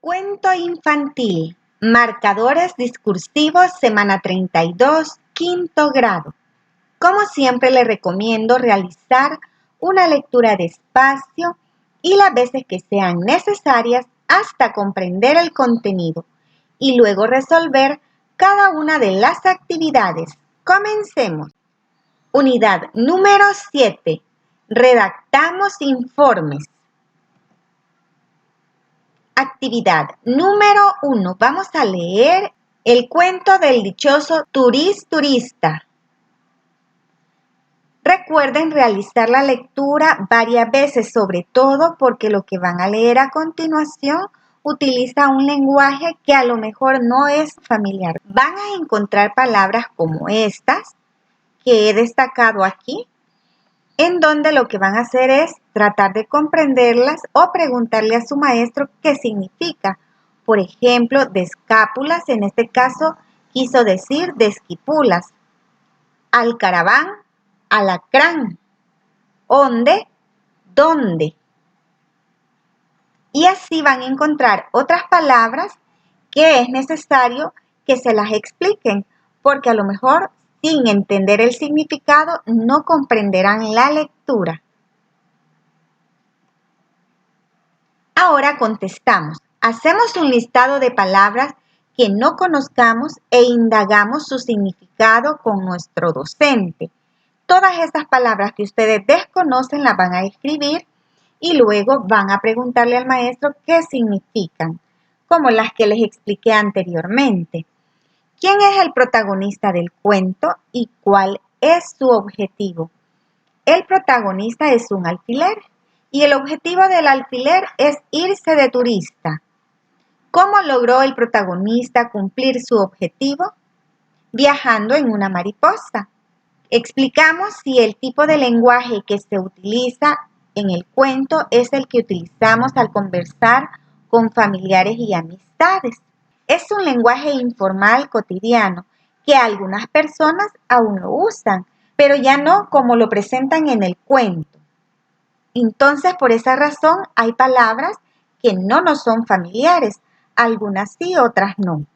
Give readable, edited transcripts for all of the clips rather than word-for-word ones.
Cuento infantil, marcadores discursivos, semana 32, quinto grado. Como siempre le recomiendo realizar una lectura despacio y las veces que sean necesarias hasta comprender el contenido y luego resolver cada una de las actividades. Comencemos. Unidad número 7. Redactamos informes. Actividad número 1. Vamos a leer el cuento del dichoso turista. Recuerden realizar la lectura varias veces, sobre todo porque lo que van a leer a continuación utiliza un lenguaje que a lo mejor no es familiar. Van a encontrar palabras como estas que he destacado aquí, en donde lo que van a hacer es tratar de comprenderlas o preguntarle a su maestro qué significa. Por ejemplo, de escápulas, en este caso quiso decir de esquipulas. Alcaraván, alacrán. Onde, dónde. Y así van a encontrar otras palabras que es necesario que se las expliquen, porque a lo mejor sin entender el significado no comprenderán la lectura. Ahora contestamos. Hacemos un listado de palabras que no conozcamos e indagamos su significado con nuestro docente. Todas estas palabras que ustedes desconocen las van a escribir y luego van a preguntarle al maestro qué significan, como las que les expliqué anteriormente. ¿Quién es el protagonista del cuento y cuál es su objetivo? El protagonista es un alfiler y el objetivo del alfiler es irse de turista. ¿Cómo logró el protagonista cumplir su objetivo? Viajando en una mariposa. Explicamos si el tipo de lenguaje que se utiliza en el cuento es el que utilizamos al conversar con familiares y amistades. Es un lenguaje informal cotidiano que algunas personas aún lo usan, pero ya no como lo presentan en el cuento. Entonces, por esa razón, hay palabras que no nos son familiares, algunas sí, otras no.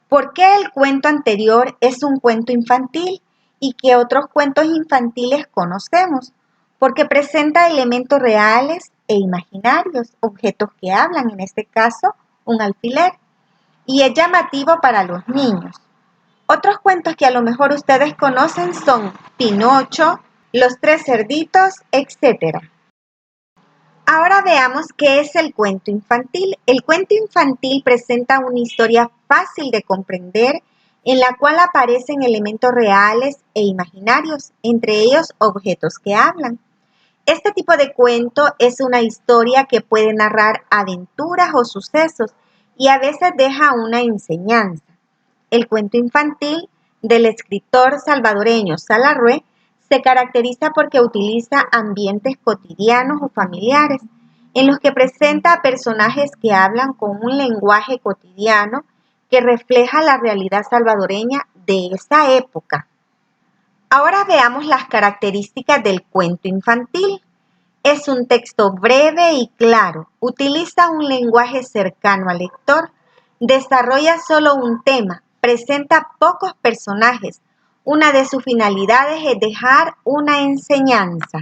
¿Por qué el cuento anterior es un cuento infantil y qué otros cuentos infantiles conocemos? Porque presenta elementos reales e imaginarios, objetos que hablan, en este caso, un alfiler, y es llamativo para los niños. Otros cuentos que a lo mejor ustedes conocen son Pinocho, Los Tres Cerditos, etc. Ahora veamos qué es el cuento infantil. El cuento infantil presenta una historia fácil de comprender en la cual aparecen elementos reales e imaginarios, entre ellos objetos que hablan. Este tipo de cuento es una historia que puede narrar aventuras o sucesos y a veces deja una enseñanza. El cuento infantil del escritor salvadoreño Salarrué se caracteriza porque utiliza ambientes cotidianos o familiares, en los que presenta a personajes que hablan con un lenguaje cotidiano que refleja la realidad salvadoreña de esa época. Ahora veamos las características del cuento infantil. Es un texto breve y claro, utiliza un lenguaje cercano al lector, desarrolla solo un tema, presenta pocos personajes. Una de sus finalidades es dejar una enseñanza.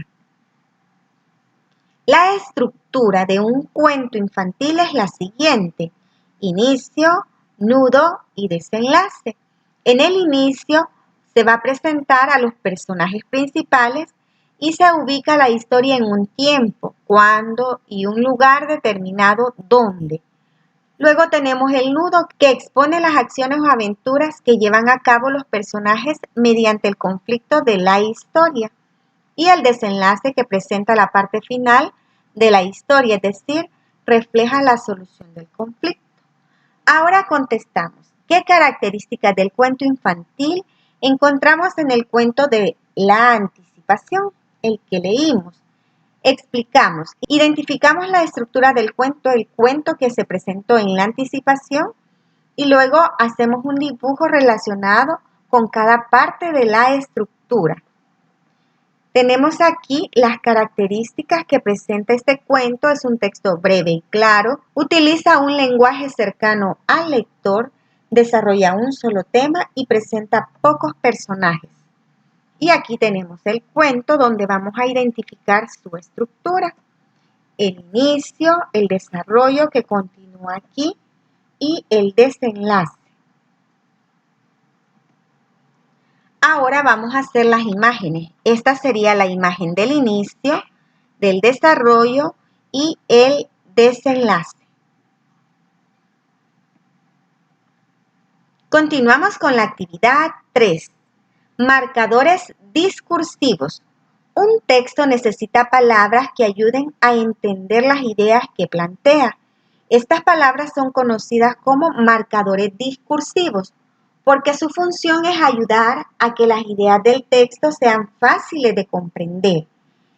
La estructura de un cuento infantil es la siguiente: inicio, nudo y desenlace. En el inicio se va a presentar a los personajes principales y se ubica la historia en un tiempo, cuándo y un lugar determinado dónde. Luego tenemos el nudo, que expone las acciones o aventuras que llevan a cabo los personajes mediante el conflicto de la historia. Y el desenlace, que presenta la parte final de la historia, es decir, refleja la solución del conflicto. Ahora contestamos, ¿qué características del cuento infantil encontramos en el cuento de la anticipación, el que leímos? Explicamos, identificamos la estructura del cuento, el cuento que se presentó en la anticipación, y luego hacemos un dibujo relacionado con cada parte de la estructura. Tenemos aquí las características que presenta este cuento. Es un texto breve y claro, utiliza un lenguaje cercano al lector, desarrolla un solo tema y presenta pocos personajes. Y aquí tenemos el cuento donde vamos a identificar su estructura, el inicio, el desarrollo que continúa aquí y el desenlace. Ahora vamos a hacer las imágenes. Esta sería la imagen del inicio, del desarrollo y el desenlace. Continuamos con la actividad 3. Marcadores discursivos. Un texto necesita palabras que ayuden a entender las ideas que plantea. Estas palabras son conocidas como marcadores discursivos, porque su función es ayudar a que las ideas del texto sean fáciles de comprender.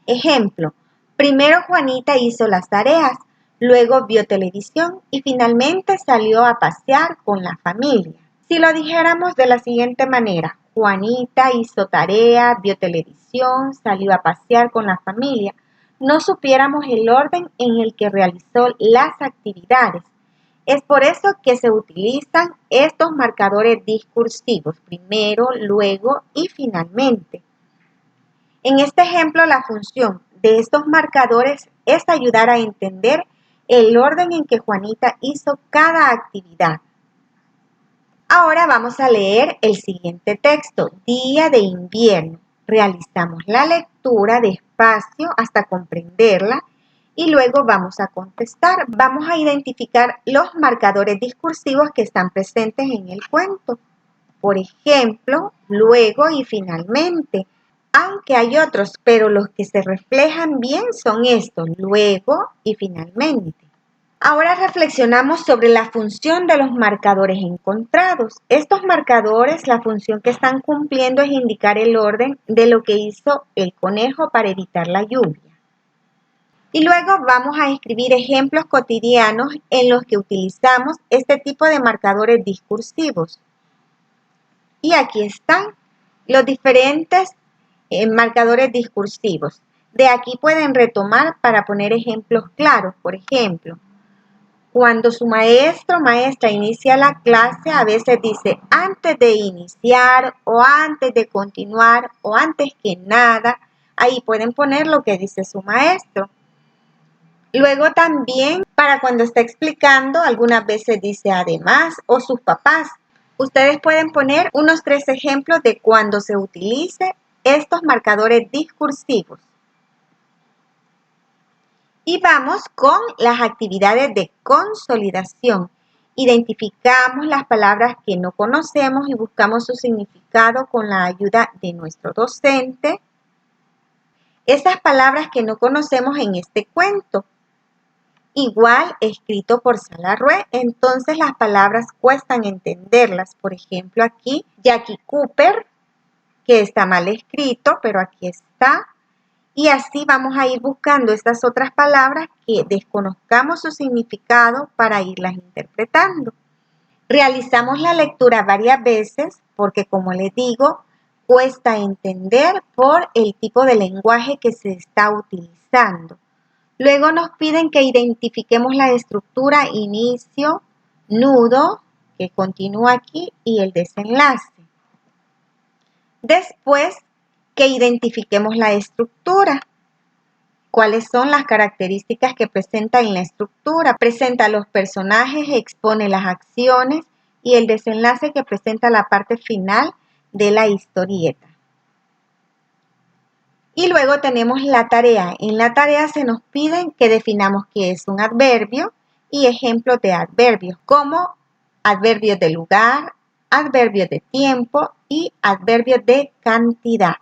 Ejemplo, primero Juanita hizo las tareas, luego vio televisión y finalmente salió a pasear con la familia. Si lo dijéramos de la siguiente manera, Juanita hizo tarea, vio televisión, salió a pasear con la familia, no supiéramos el orden en el que realizó las actividades. Es por eso que se utilizan estos marcadores discursivos, primero, luego y finalmente. En este ejemplo, la función de estos marcadores es ayudar a entender el orden en que Juanita hizo cada actividad. Ahora vamos a leer el siguiente texto, Día de invierno. Realizamos la lectura despacio hasta comprenderla y luego vamos a contestar. Vamos a identificar los marcadores discursivos que están presentes en el cuento. Por ejemplo, luego y finalmente. Aunque hay otros, pero los que se reflejan bien son estos, luego y finalmente. Ahora reflexionamos sobre la función de los marcadores encontrados. Estos marcadores, la función que están cumpliendo es indicar el orden de lo que hizo el conejo para evitar la lluvia. Y luego vamos a escribir ejemplos cotidianos en los que utilizamos este tipo de marcadores discursivos. Y aquí están los diferentes marcadores discursivos. De aquí pueden retomar para poner ejemplos claros. Por ejemplo, cuando su maestro o maestra inicia la clase, a veces dice antes de iniciar o antes de continuar o antes que nada. Ahí pueden poner lo que dice su maestro. Luego también, para cuando está explicando, algunas veces dice además o sus papás. Ustedes pueden poner unos 3 ejemplos de cuando se utilice estos marcadores discursivos. Y vamos con las actividades de consolidación. Identificamos las palabras que no conocemos y buscamos su significado con la ayuda de nuestro docente. Esas palabras que no conocemos en este cuento. Igual escrito por Salarrué, entonces las palabras cuestan entenderlas. Por ejemplo, aquí Jackie Cooper, que está mal escrito, pero aquí está. Y así vamos a ir buscando estas otras palabras que desconozcamos su significado para irlas interpretando. Realizamos la lectura varias veces porque, como les digo, cuesta entender por el tipo de lenguaje que se está utilizando. Luego nos piden que identifiquemos la estructura inicio, nudo, que continúa aquí, y el desenlace. Después, que identifiquemos la estructura. ¿Cuáles son las características que presenta en la estructura? Presenta los personajes, expone las acciones y el desenlace que presenta la parte final de la historieta. Y luego tenemos la tarea. En la tarea se nos piden que definamos qué es un adverbio y ejemplos de adverbios, como adverbios de lugar, adverbios de tiempo y adverbios de cantidad.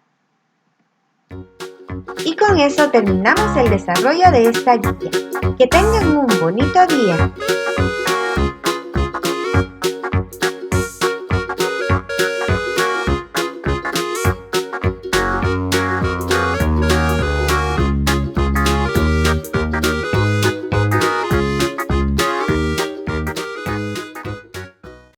Y con eso terminamos el desarrollo de esta guía. Que tengan un bonito día.